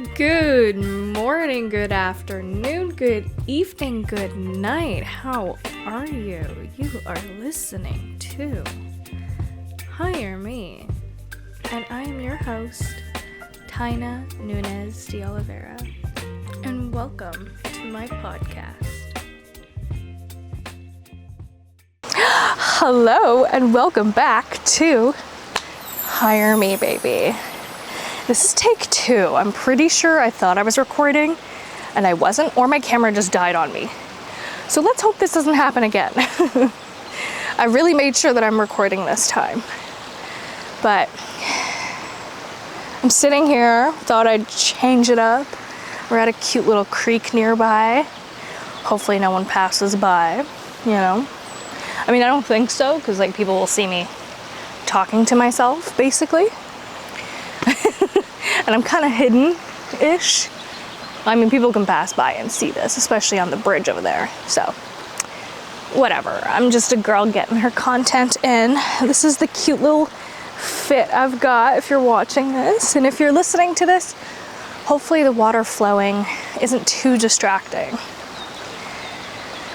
Good morning, good afternoon, good evening, good night. How are you? You are listening to Hire Me, and I am your host, Tayna Nunez de Oliveira, and welcome to my podcast. Hello, and welcome back to Hire Me, baby. This is take 2. I'm pretty sure I thought I was recording and I wasn't, or my camera just died on me. So let's hope this doesn't happen again. I really made sure that I'm recording this time. But I'm sitting here, thought I'd change it up. We're at a cute little creek nearby. Hopefully no one passes by, you know. I mean, I don't think so, because like people will see me talking to myself, basically. And I'm kind of hidden-ish. I mean, people can pass by and see this, especially on the bridge over there. So, whatever. I'm just a girl getting her content in. This is the cute little fit I've got if you're watching this. And if you're listening to this, hopefully the water flowing isn't too distracting.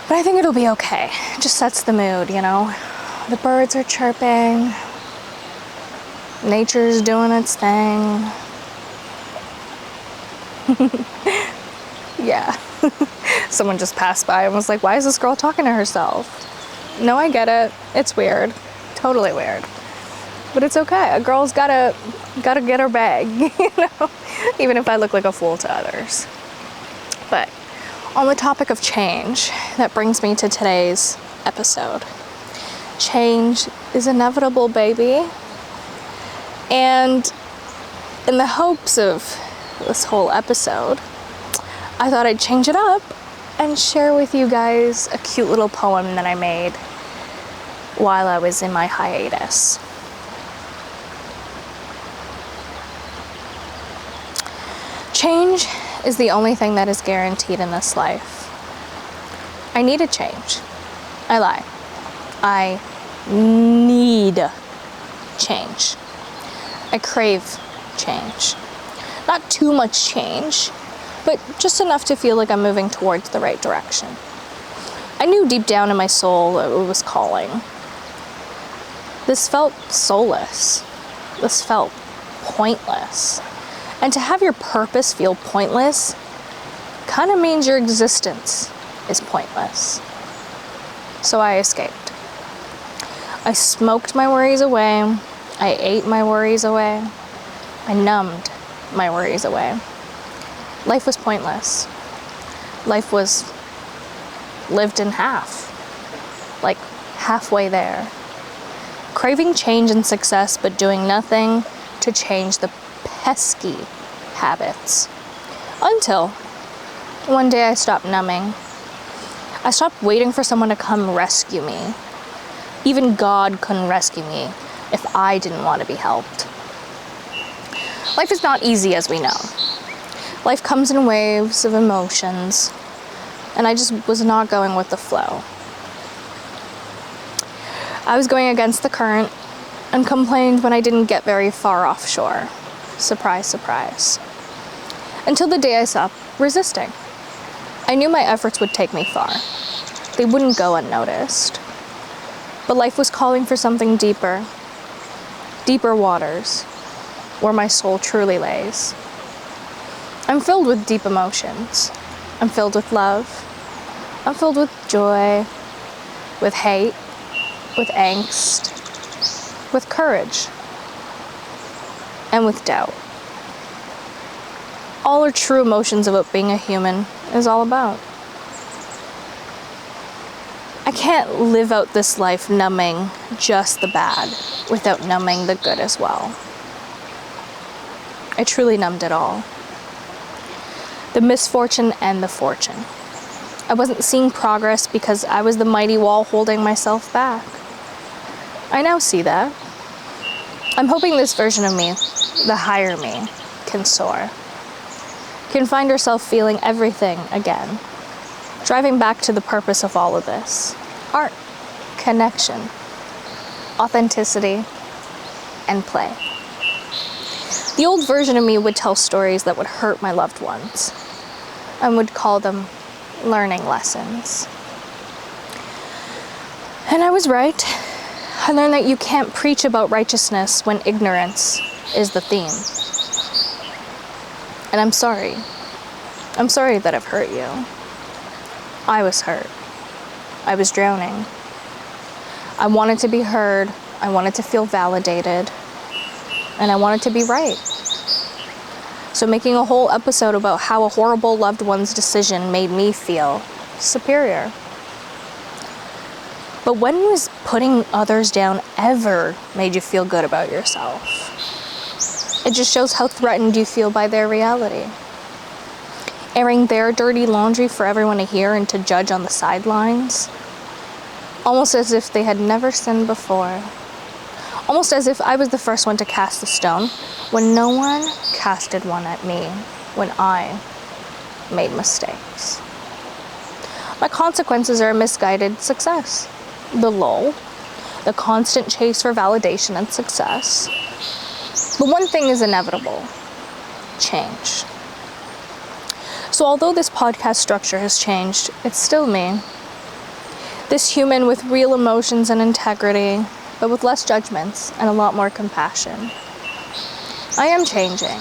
But I think it'll be okay. It just sets the mood, you know? The birds are chirping. Nature's doing its thing. Yeah. Someone just passed by and was like, why is this girl talking to herself? No, I get it. It's weird. Totally weird. But it's okay. A girl's gotta get her bag, you know? Even if I look like a fool to others. But on the topic of change, that brings me to today's episode. Change is inevitable, baby. And in the hopes of this whole episode, I thought I'd change it up and share with you guys a cute little poem that I made while I was in my hiatus. Change is the only thing that is guaranteed in this life. I need a change. I lie. I need change. I crave change. Not too much change, but just enough to feel like I'm moving towards the right direction. I knew deep down in my soul it was calling. This felt soulless. This felt pointless. And to have your purpose feel pointless kind of means your existence is pointless. So I escaped. I smoked my worries away. I ate my worries away. I numbed my worries away. Life was pointless. Life was lived in half. Like halfway there. Craving change and success, but doing nothing to change the pesky habits. Until one day I stopped numbing. I stopped waiting for someone to come rescue me. Even God couldn't rescue me if I didn't want to be helped. Life is not easy, as we know. Life comes in waves of emotions, and I just was not going with the flow. I was going against the current and complained when I didn't get very far offshore. Surprise, surprise. Until the day I stopped resisting. I knew my efforts would take me far. They wouldn't go unnoticed. But life was calling for something deeper. Deeper waters, where my soul truly lays. I'm filled with deep emotions. I'm filled with love. I'm filled with joy, with hate, with angst, with courage, and with doubt. All are true emotions of what being a human is all about. I can't live out this life numbing just the bad without numbing the good as well. I truly numbed it all. The misfortune and the fortune. I wasn't seeing progress because I was the mighty wall holding myself back. I now see that. I'm hoping this version of me, the higher me, can soar. Can find herself feeling everything again. Driving back to the purpose of all of this. Art, connection, authenticity, and play. The old version of me would tell stories that would hurt my loved ones and would call them learning lessons. And I was right. I learned that you can't preach about righteousness when ignorance is the theme. And I'm sorry. I'm sorry that I've hurt you. I was hurt. I was drowning. I wanted to be heard. I wanted to feel validated. And I wanted to be right. So making a whole episode about how a horrible loved one's decision made me feel superior. But when was putting others down ever made you feel good about yourself? It just shows how threatened you feel by their reality. Airing their dirty laundry for everyone to hear and to judge on the sidelines. Almost as if they had never sinned before. Almost as if I was the first one to cast the stone when no one casted one at me when I made mistakes. My consequences are a misguided success. The lull, the constant chase for validation and success. But one thing is inevitable: change. So although this podcast structure has changed, it's still me. This human with real emotions and integrity, but with less judgments and a lot more compassion. I am changing.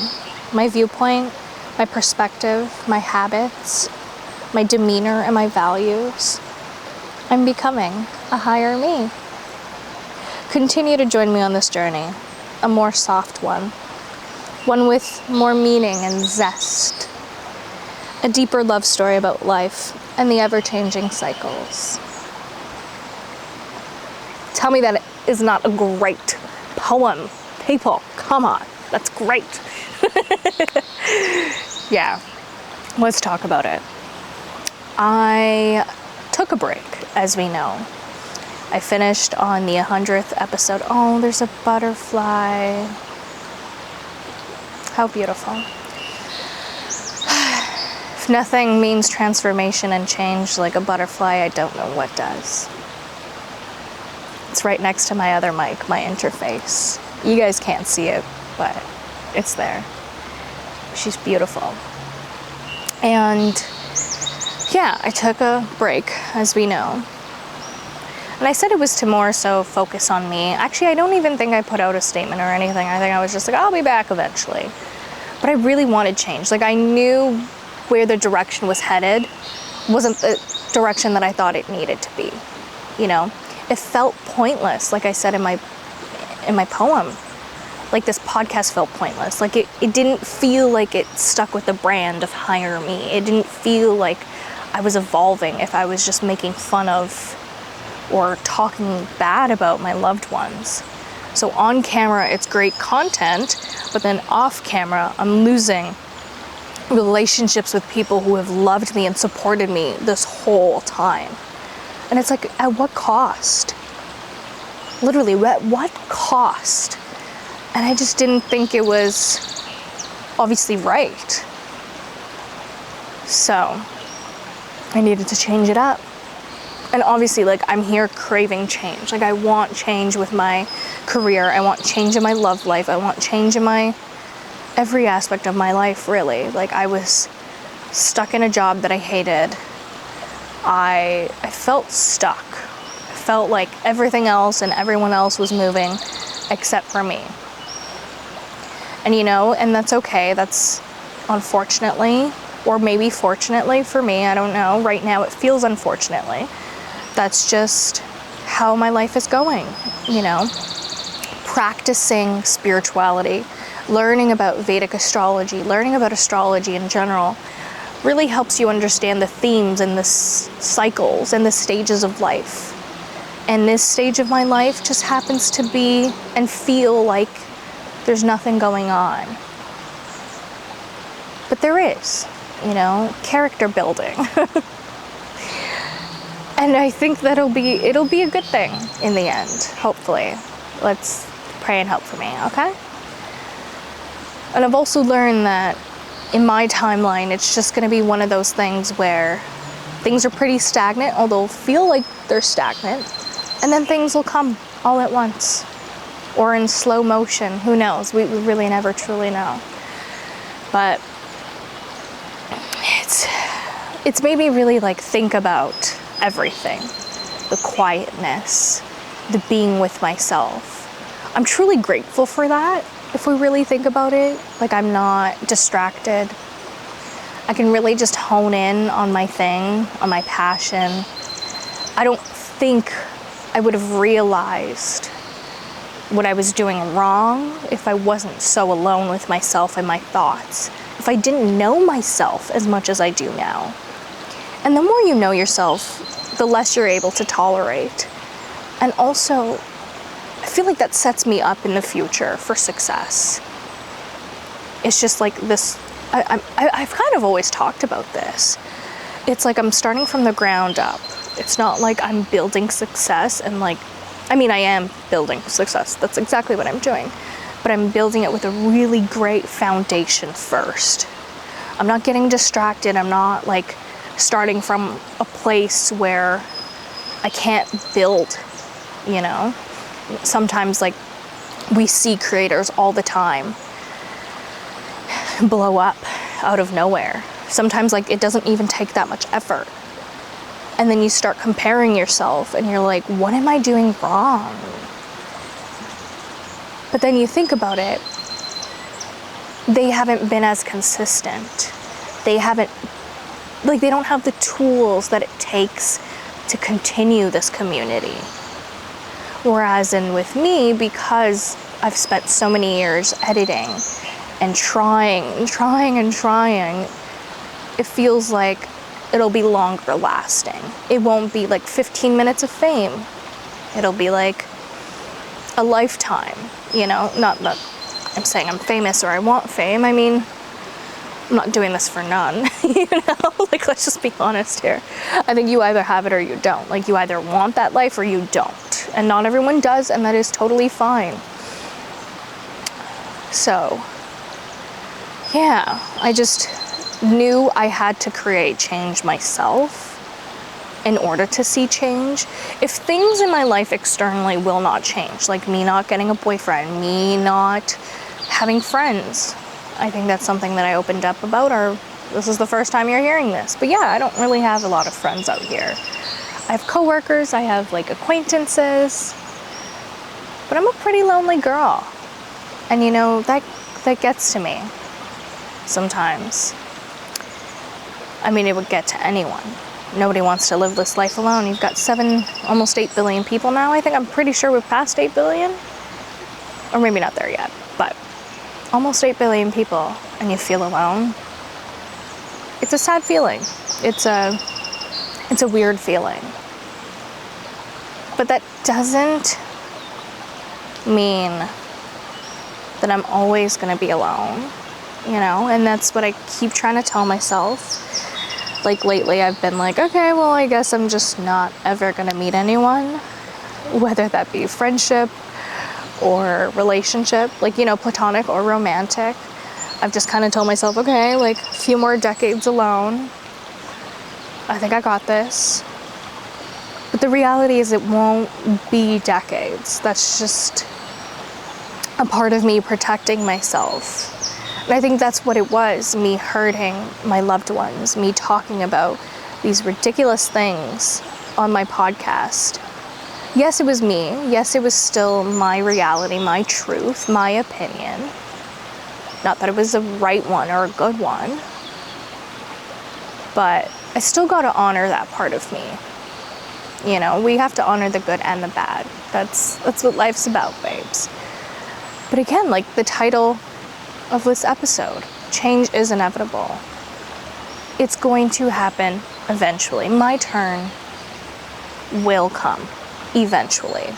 My viewpoint, my perspective, my habits, my demeanor, and my values. I'm becoming a higher me. Continue to join me on this journey, a more soft one. One with more meaning and zest. A deeper love story about life and the ever-changing cycles. Tell me that it is not a great poem. People, come on. That's great. Yeah, let's talk about it. I took a break, as we know. I finished on the 100th episode. Oh, there's a butterfly. How beautiful. If nothing means transformation and change like a butterfly, I don't know what does. It's right next to my other mic, my interface. You guys can't see it, but it's there. She's beautiful. And yeah, I took a break, as we know. And I said it was to more so focus on me. Actually, I don't even think I put out a statement or anything. I think I was just like, I'll be back eventually. But I really wanted change. Like, I knew where the direction was headed wasn't the direction that I thought it needed to be. You know, it felt pointless, like I said in my poem. Like, this podcast felt pointless. Like, it didn't feel like it stuck with the brand of Hire Me. It didn't feel like I was evolving if I was just making fun of or talking bad about my loved ones. So on camera, it's great content, but then off camera, I'm losing relationships with people who have loved me and supported me this whole time. And it's like, at what cost? Literally, at what cost? And I just didn't think it was obviously right. So I needed to change it up. And obviously, like, I'm here craving change. Like, I want change with my career. I want change in my love life. I want change in my every aspect of my life, really. Like, I was stuck in a job that I hated. I felt stuck. I felt like everything else and everyone else was moving except for me. And you know, and that's okay. That's unfortunately, or maybe fortunately for me, I don't know. Right now it feels unfortunately. That's just how my life is going, you know. Practicing spirituality, learning about Vedic astrology, learning about astrology in general, really helps you understand the themes and the cycles and the stages of life. And this stage of my life just happens to be and feel like there's nothing going on. But there is, you know, character building. And I think it'll be a good thing in the end, hopefully. Let's pray and hope for me, okay? And I've also learned that in my timeline, it's just gonna be one of those things where things are pretty stagnant, although feel like they're stagnant, and then things will come all at once. or in slow motion. Who knows? We really never truly know. But it's made me really like think about everything. The quietness, the being with myself. I'm truly grateful for that, if we really think about it. Like, I'm not distracted. I can really just hone in on my thing, on my passion. I don't think I would have realized what I was doing wrong if I wasn't so alone with myself and my thoughts. If I didn't know myself as much as I do now. And the more you know yourself, the less you're able to tolerate. And also, I feel like that sets me up in the future for success. It's just like this, I've kind of always talked about this. It's like I'm starting from the ground up. It's not like I'm building success and like, I mean, I am building success. That's exactly what I'm doing. But I'm building it with a really great foundation first. I'm not getting distracted. I'm not like starting from a place where I can't build, you know? Sometimes like we see creators all the time blow up out of nowhere. Sometimes like it doesn't even take that much effort. And then you start comparing yourself and you're like, what am I doing wrong? But then you think about it, they haven't been as consistent. They don't have the tools that it takes to continue this community. Whereas with me, because I've spent so many years editing and trying, it feels like it'll be longer lasting. It won't be like 15 minutes of fame. It'll be like a lifetime, you know? Not that I'm saying I'm famous or I want fame. I mean, I'm not doing this for none, you know? Like, let's just be honest here. I think you either have it or you don't. Like, you either want that life or you don't. And not everyone does, and that is totally fine. So, yeah, I just knew I had to create change myself in order to see change. If things in my life externally will not change, like me not getting a boyfriend, me not having friends, I think that's something that I opened up about, or this is the first time you're hearing this. But yeah, I don't really have a lot of friends out here. I have coworkers, I have like acquaintances, but I'm a pretty lonely girl. And you know, that gets to me sometimes. I mean, it would get to anyone. Nobody wants to live this life alone. You've got almost 8 billion people now. I think I'm pretty sure we've passed 8 billion. Or maybe not there yet, but almost 8 billion people, and you feel alone. It's a sad feeling. It's a weird feeling. But that doesn't mean that I'm always gonna be alone, you know? And that's what I keep trying to tell myself. Like lately I've been like, okay, well, I guess I'm just not ever gonna meet anyone, whether that be friendship or relationship, like, you know, platonic or romantic. I've just kind of told myself, okay, like a few more decades alone. I think I got this. But the reality is it won't be decades. That's just a part of me protecting myself. And I think that's what it was, me hurting my loved ones, me talking about these ridiculous things on my podcast. Yes, it was me. Yes, it was still my reality, my truth, my opinion. Not that it was a right one or a good one. But I still got to honor that part of me. You know, we have to honor the good and the bad. That's what life's about, babes. But again, like the title of this episode, change is inevitable. It's going to happen eventually. My turn will come eventually.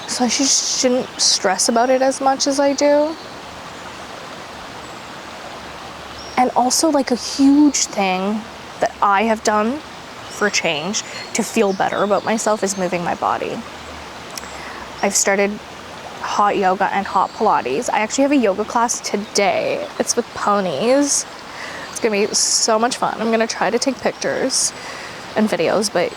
So I shouldn't stress about it as much as I do. And also, like, a huge thing that I have done for change to feel better about myself is moving my body. I've started hot yoga and hot Pilates. I actually have a yoga class today. It's with ponies. It's gonna be so much fun. I'm gonna try to take pictures and videos, but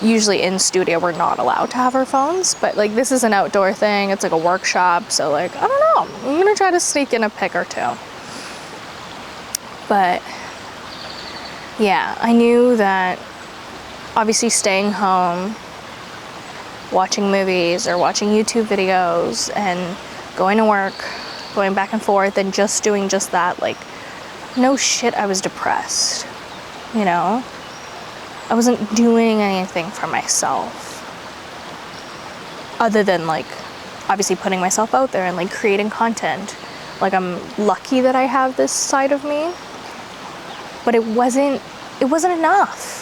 usually in studio we're not allowed to have our phones, but like this is an outdoor thing, it's like a workshop, so like I don't know, I'm gonna try to sneak in a pic or two. But yeah, I knew that obviously staying home, watching movies or watching YouTube videos and going to work, going back and forth and just doing just that, like no shit, I was depressed, you know? I wasn't doing anything for myself other than like obviously putting myself out there and like creating content. Like I'm lucky that I have this side of me, but it wasn't enough.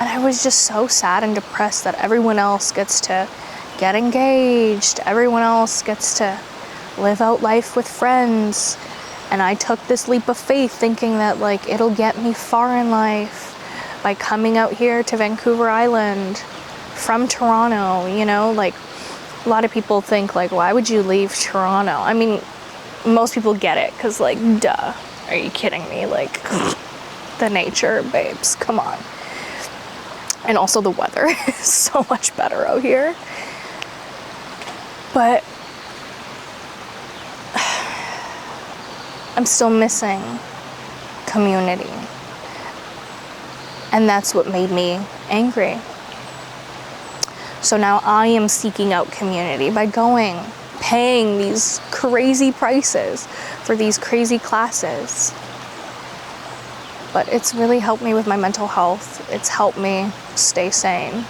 And I was just so sad and depressed that everyone else gets to get engaged, everyone else gets to live out life with friends. And I took this leap of faith thinking that like it'll get me far in life by coming out here to Vancouver Island from Toronto, you know, like a lot of people think like, why would you leave Toronto? I mean, most people get it because like, duh, are you kidding me? Like the nature, babes, come on. And also the weather is so much better out here. But I'm still missing community. And that's what made me angry. So now I am seeking out community by paying these crazy prices for these crazy classes. But it's really helped me with my mental health. It's helped me stay sane.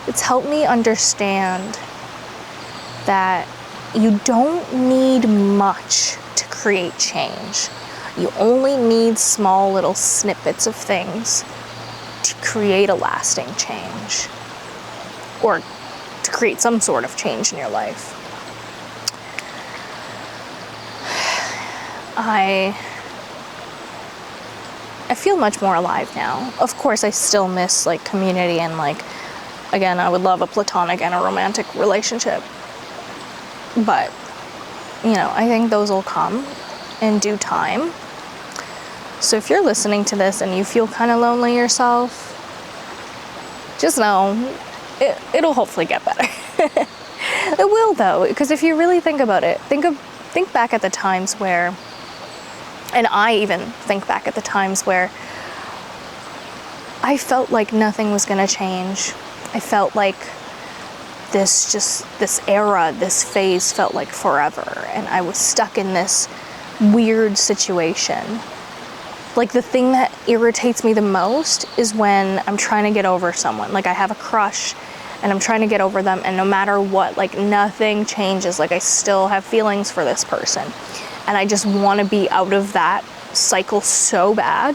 It's helped me understand that you don't need much to create change. You only need small little snippets of things to create a lasting change or to create some sort of change in your life. I feel much more alive now. Of course, I still miss like community and like, again, I would love a platonic and a romantic relationship. But, you know, I think those will come in due time. So if you're listening to this and you feel kind of lonely yourself, just know it'll hopefully get better. It will though, because if you really think about it, think back at the times where, and I even think back at the times where I felt like nothing was gonna change. I felt like this era, this phase felt like forever, and I was stuck in this weird situation. Like the thing that irritates me the most is when I'm trying to get over someone. Like I have a crush and I'm trying to get over them, and no matter what, like nothing changes. Like I still have feelings for this person. And I just want to be out of that cycle so bad.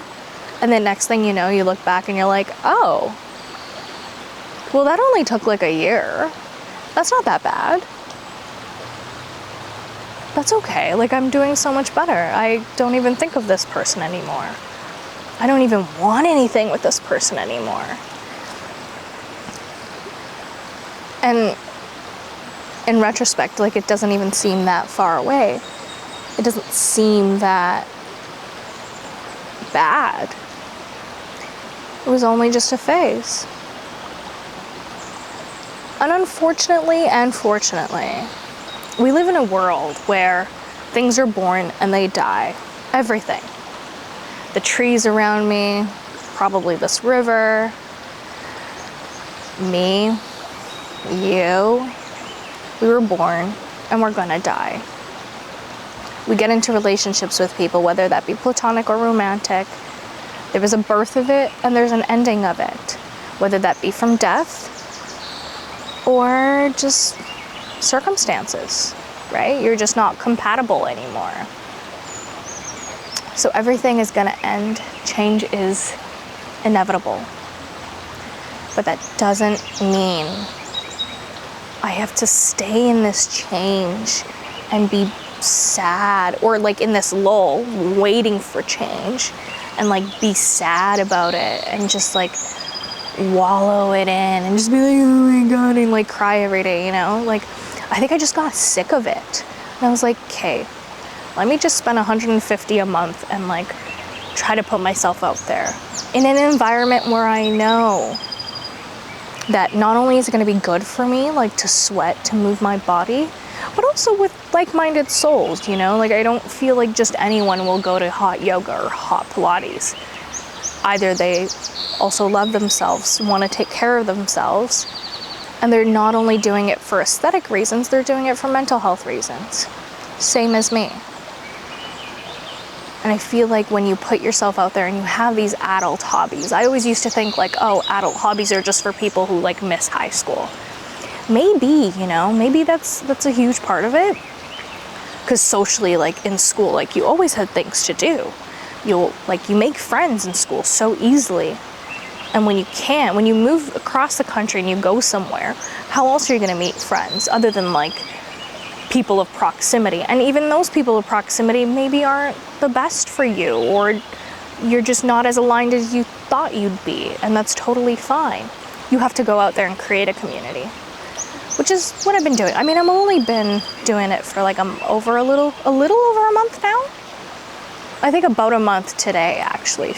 And then next thing you know, you look back and you're like, oh, well, that only took like a year. That's not that bad. That's okay. Like I'm doing so much better. I don't even think of this person anymore. I don't even want anything with this person anymore. And in retrospect, like it doesn't even seem that far away. It doesn't seem that bad. It was only just a phase. And unfortunately and fortunately, we live in a world where things are born and they die. Everything. The trees around me, probably this river, me, you, we were born and we're gonna die. We get into relationships with people, whether that be platonic or romantic. There was a birth of it and there's an ending of it, whether that be from death or just circumstances, right? You're just not compatible anymore. So everything is gonna end. Change is inevitable. But that doesn't mean I have to stay in this change and be sad, or like in this lull waiting for change, and like be sad about it and just like wallow it in and just be like, oh my god, and like cry every day, you know? Like I think I just got sick of it. And I was like, okay, let me just spend $150 a month and like try to put myself out there in an environment where I know that not only is it going to be good for me, like to sweat, to move my body, but also with like-minded souls, you know? Like I don't feel like just anyone will go to hot yoga or hot Pilates. Either they also love themselves, want to take care of themselves, and they're not only doing it for aesthetic reasons, they're doing it for mental health reasons. Same as me. And I feel like when you put yourself out there and you have these adult hobbies, I always used to think like, oh, adult hobbies are just for people who like miss high school. Maybe, you know, maybe that's a huge part of it. Because socially, like in school, like you always had things to do. You make friends in school so easily. And when you move across the country and you go somewhere, how else are you going to meet friends other than like people of proximity? And even those people of proximity maybe aren't the best for you, or you're just not as aligned as you thought you'd be, and that's totally fine. You have to go out there and create a community, which is what I've been doing. I mean, I've only been doing it for like a little over a month now. I think about a month today, actually.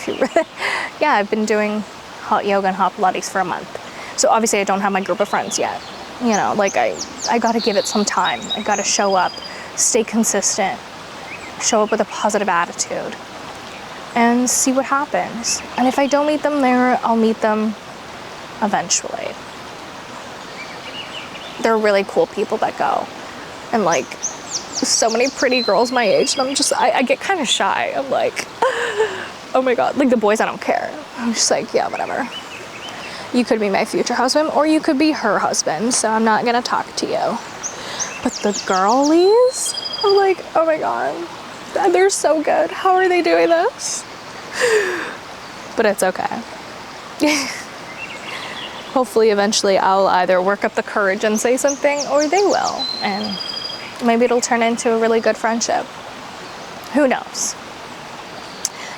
Yeah, I've been doing hot yoga and hot Pilates for a month. So obviously I don't have my group of friends yet. You know, like I gotta give it some time. I gotta show up, stay consistent, show up with a positive attitude, and see what happens. And if I don't meet them there, I'll meet them eventually. They're really cool people that go. And like, so many pretty girls my age, and I get kind of shy. I'm like, oh my God, like the boys, I don't care. I'm just like, yeah, whatever. You could be my future husband, or you could be her husband, so I'm not gonna talk to you. But the girlies, I'm like, oh my God, they're so good. How are they doing this? But it's okay. Hopefully eventually I'll either work up the courage and say something, or they will, and maybe it'll turn into a really good friendship. Who knows?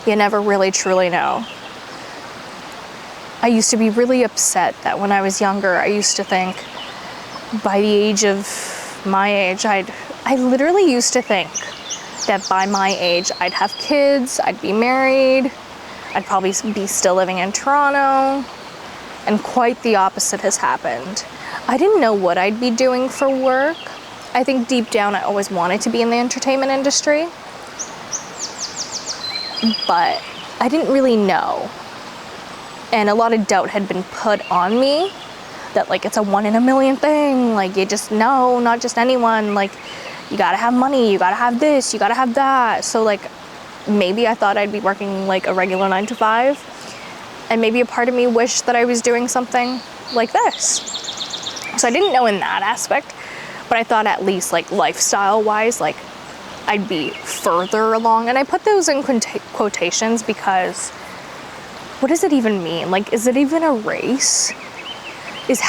You never really truly know. I used to be really upset that when I was younger, I used to think by the age of my age, I literally used to think that by my age, I'd have kids, I'd be married, I'd probably be still living in Toronto, and quite the opposite has happened. I didn't know what I'd be doing for work. I think deep down, I always wanted to be in the entertainment industry, but I didn't really know. And a lot of doubt had been put on me that like it's a 1 in a million thing. Like you just know, not just anyone. Like you gotta have money, you gotta have this, you gotta have that. So like maybe I thought I'd be working like a regular 9 to 5, and maybe a part of me wished that I was doing something like this. So I didn't know in that aspect, but I thought at least like lifestyle wise, like I'd be further along. And I put those in quotations because what does it even mean? Like, is it even a race? Is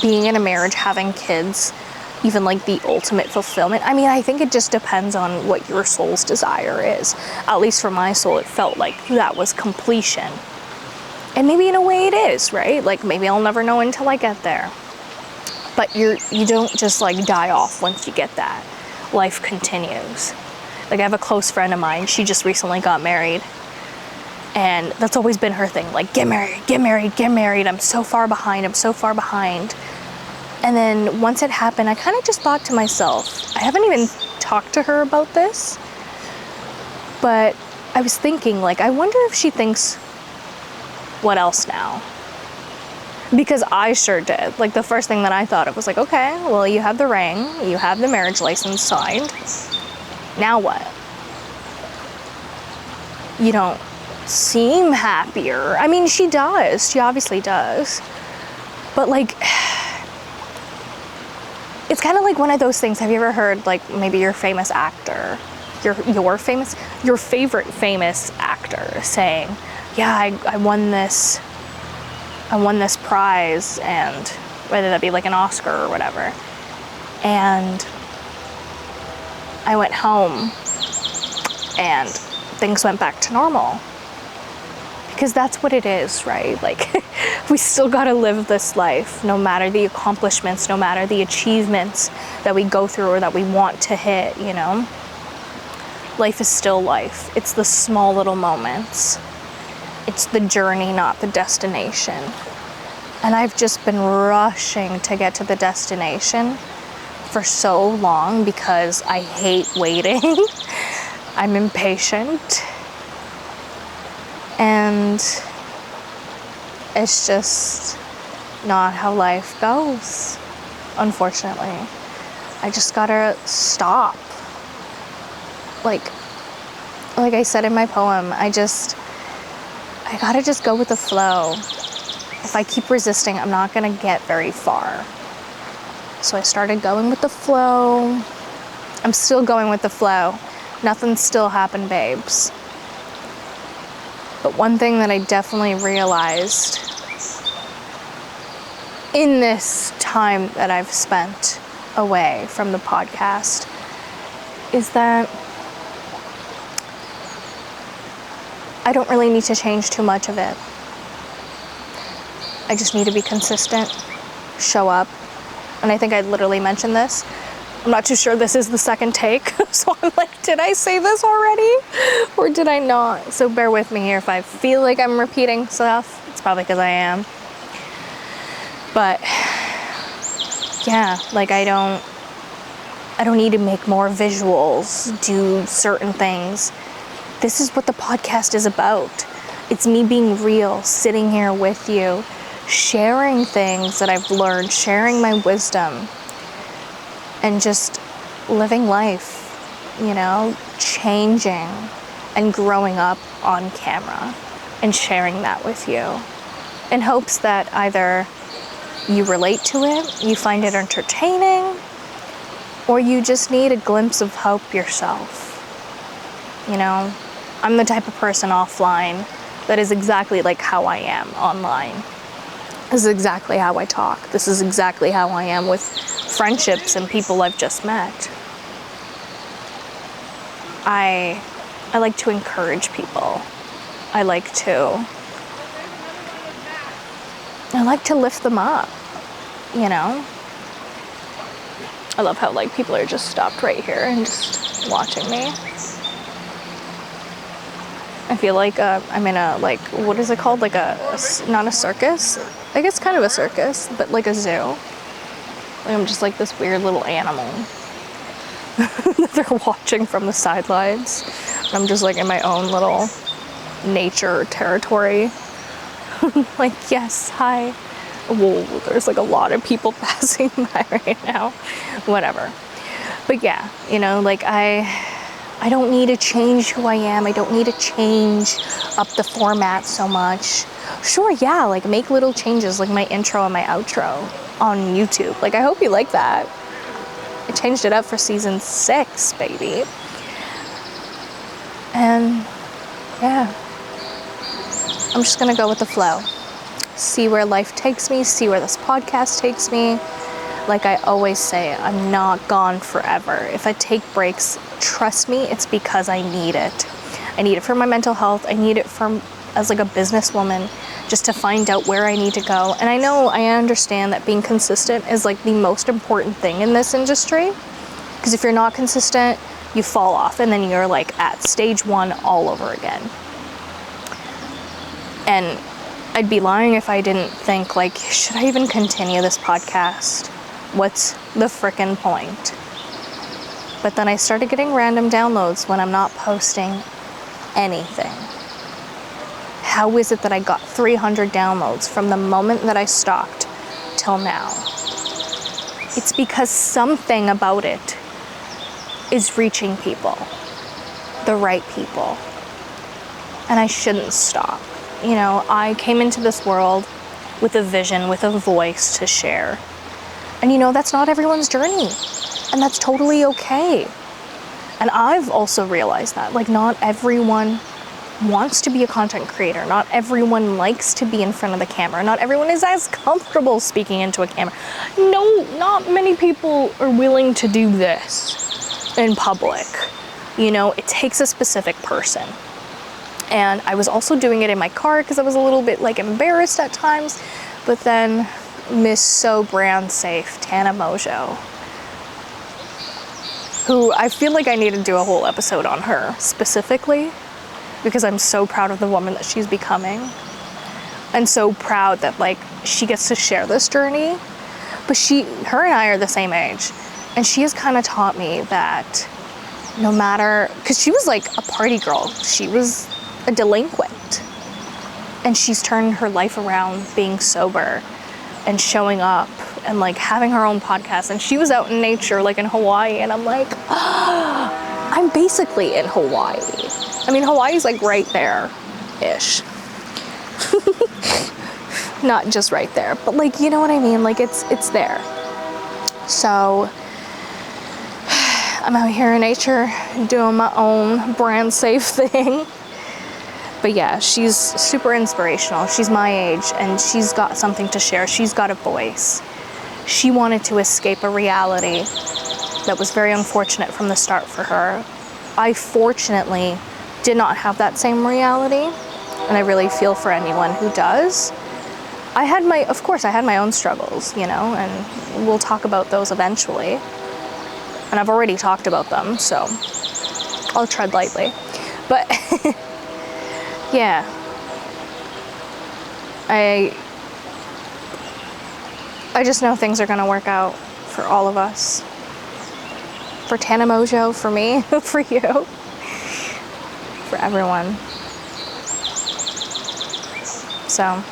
being in a marriage, having kids, even like the ultimate fulfillment? I mean, I think it just depends on what your soul's desire is. At least for my soul, it felt like that was completion. And maybe in a way it is, right? Like maybe I'll never know until I get there. But you don't just like die off once you get that. Life continues. Like I have a close friend of mine, she just recently got married. And that's always been her thing, like get married, get married, get married. I'm so far behind, I'm so far behind. And then once it happened, I kind of just thought to myself, I haven't even talked to her about this, but I was thinking like, I wonder if she thinks, what else now? Because I sure did. Like the first thing that I thought of was like, okay, well you have the ring, you have the marriage license signed, now what? You don't seem happier. I mean, she does. She obviously does. But like, it's kind of like one of those things. Have you ever heard like maybe your famous actor, your favorite famous actor saying, yeah, I won this prize, and whether that be like an Oscar or whatever. And I went home and things went back to normal. Because that's what it is, right? Like, we still gotta live this life, no matter the accomplishments, no matter the achievements that we go through or that we want to hit, you know? Life is still life. It's the small little moments. It's the journey, not the destination. And I've just been rushing to get to the destination for so long because I hate waiting. I'm impatient. And it's just not how life goes, unfortunately. I just gotta stop. Like I said in my poem, I gotta just go with the flow. If I keep resisting, I'm not gonna get very far. So I started going with the flow. I'm still going with the flow. Nothing still happened, babes. But one thing that I definitely realized in this time that I've spent away from the podcast is that I don't really need to change too much of it. I just need to be consistent, show up. And I think I literally mentioned this. I'm not too sure this is the second take. So I'm like, did I say this already? Or did I not? So bear with me here if I feel like I'm repeating stuff. It's probably because I am. But yeah, like I don't need to make more visuals, do certain things. This is what the podcast is about. It's me being real, sitting here with you, sharing things that I've learned, sharing my wisdom, and just living life, you know, changing and growing up on camera and sharing that with you in hopes that either you relate to it, you find it entertaining, or you just need a glimpse of hope yourself. You know, I'm the type of person offline that is exactly like how I am online. This is exactly how I talk. This is exactly how I am with friendships and people I've just met. I like to encourage people. I like to lift them up, you know? I love how like people are just stopped right here and just watching me. I feel like I'm in a, like, what is it called? Like not a circus. I guess kind of a circus, but like a zoo. Like I'm just like this weird little animal that they're watching from the sidelines. And I'm just like in my own little nature territory. Like, yes, hi. Whoa, there's like a lot of people passing by right now. Whatever. But yeah, you know, like I don't need to change who I am. I don't need to change up the format so much. Sure, yeah, like make little changes like my intro and my outro on YouTube. Like I hope you like that. I changed it up for season 6, baby. And yeah, I'm just gonna go with the flow. See where life takes me, see where this podcast takes me. Like I always say, I'm not gone forever. If I take breaks, trust me, it's because I need it. I need it for my mental health. I need it as like a businesswoman, just to find out where I need to go. And I understand that being consistent is like the most important thing in this industry. Because if you're not consistent, you fall off and then you're like at stage 1 all over again. And I'd be lying if I didn't think like, should I even continue this podcast? What's the frickin' point? But then I started getting random downloads when I'm not posting anything. How is it that I got 300 downloads from the moment that I stopped till now? It's because something about it is reaching people, the right people. And I shouldn't stop. You know, I came into this world with a vision, with a voice to share. And you know, that's not everyone's journey. And that's totally okay. And I've also realized that, like, not everyone wants to be a content creator. Not everyone likes to be in front of the camera. Not everyone is as comfortable speaking into a camera. No, not many people are willing to do this in public. You know, it takes a specific person. And I was also doing it in my car because I was a little bit like embarrassed at times. But then Miss So Brand Safe, Tayna Mojo, who I feel like I need to do a whole episode on her specifically because I'm so proud of the woman that she's becoming. and so proud that like she gets to share this journey. But her and I are the same age, and she has kind of taught me that no matter, because she was like a party girl, she was a delinquent, and she's turned her life around being sober and showing up and like having her own podcast. And she was out in nature, like in Hawaii, and I'm like, I'm basically in Hawaii. I mean, Hawaii's like right there-ish. Not just right there, but like, you know what I mean? Like it's there. So I'm out here in nature doing my own brand safe thing. But yeah, she's super inspirational. She's my age and she's got something to share. She's got a voice. She wanted to escape a reality that was very unfortunate from the start for her. I fortunately did not have that same reality, and I really feel for anyone who does. Of course I had my own struggles, you know, and we'll talk about those eventually. And I've already talked about them, so I'll tread lightly. But yeah, I just know things are gonna work out for all of us. For Tayna Mojo, for me, for you, for everyone. So,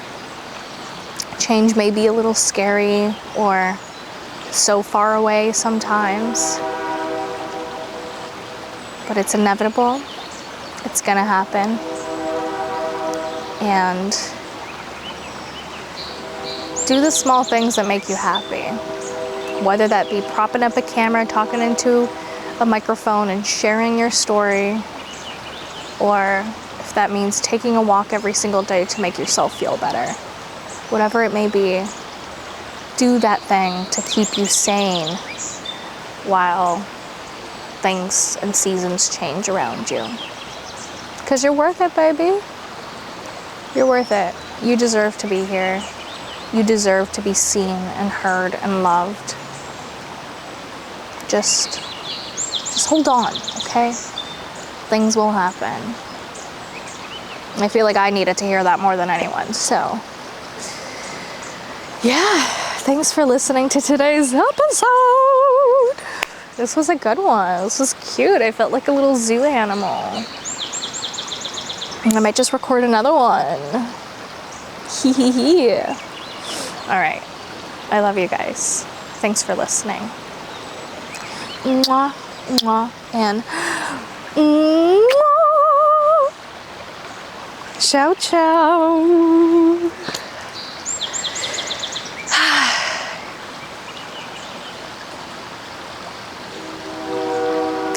change may be a little scary or so far away sometimes, but it's inevitable. It's gonna happen. And do the small things that make you happy. Whether that be propping up a camera, talking into a microphone and sharing your story, or if that means taking a walk every single day to make yourself feel better. Whatever it may be, do that thing to keep you sane while things and seasons change around you. Because you're worth it, baby. You're worth it. You deserve to be here. You deserve to be seen and heard and loved. Just hold on, okay? Things will happen. I feel like I needed to hear that more than anyone, so yeah, thanks for listening to today's episode. This was a good one. This was cute. I felt like a little zoo animal. I might just record another one. Hee hee hee. All right. I love you guys. Thanks for listening. Mwah, mwah, and mwah. Ciao, ciao.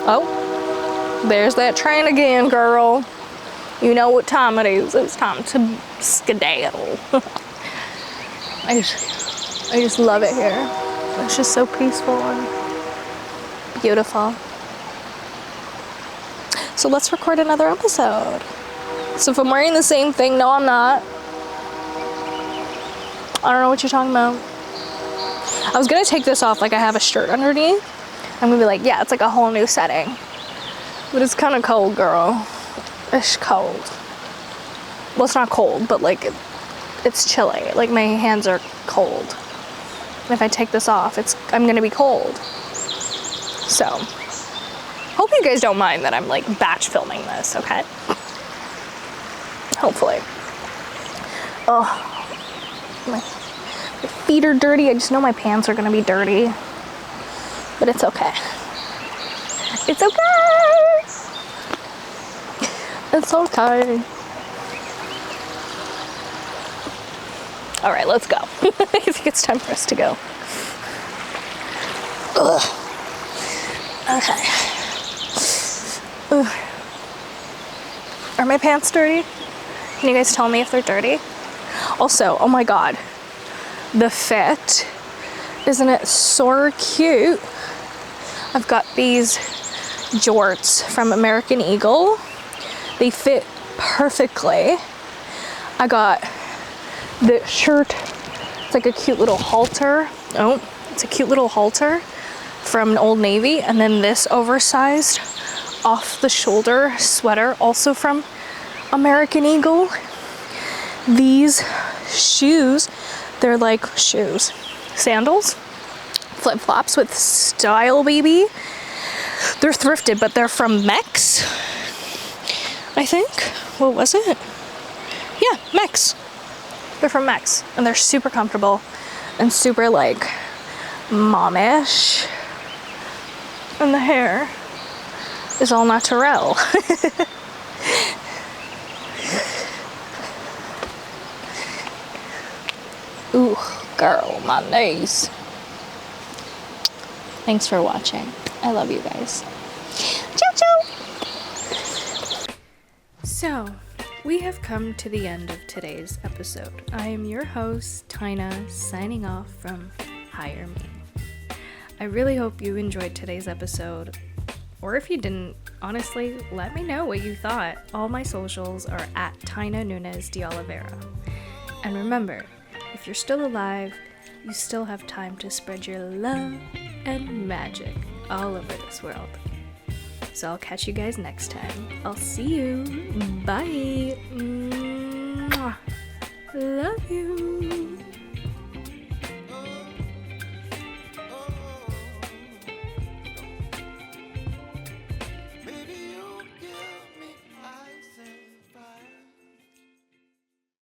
Oh, there's that train again, girl. You know what time it is. It's time to skedaddle. I just love it here. It's just so peaceful and beautiful. So let's record another episode. So if I'm wearing the same thing, no, I'm not. I don't know what you're talking about. I was gonna take this off like I have a shirt underneath. I'm gonna be like, yeah, it's like a whole new setting. But it's kind of cold, girl. It's cold. Well, it's not cold, but like it's chilly. Like my hands are cold. And if I take this off, I'm gonna be cold. So, hope you guys don't mind that I'm like batch filming this, okay? Hopefully. Oh, my feet are dirty. I just know my pants are gonna be dirty. But it's okay. It's okay. It's okay. All right, let's go. I think it's time for us to go. Ugh. Okay. Ugh. Are my pants dirty? Can you guys tell me if they're dirty? Also, oh my God, the fit. Isn't it so cute? I've got these jorts from American Eagle. They fit perfectly. I got the shirt. It's like a cute little halter. Oh, it's a cute little halter from Old Navy. And then this oversized off the shoulder sweater, also from American Eagle. These shoes. They're like shoes. Sandals. Flip-flops with style, baby. They're thrifted, but they're from Mex, I think. What was it? Yeah, Mex. They're from Mex, and they're super comfortable and super like momish. And the hair is all naturel. Ooh, girl, my knees. Thanks for watching. I love you guys. Ciao, ciao. So, we have come to the end of today's episode. I am your host, Tayna, signing off from Hire Me. I really hope you enjoyed today's episode. Or if you didn't, honestly, let me know what you thought. All my socials are at Tayna Nunez de Oliveira. And remember, if you're still alive, you still have time to spread your love and magic all over this world. So I'll catch you guys next time. I'll see you. Bye.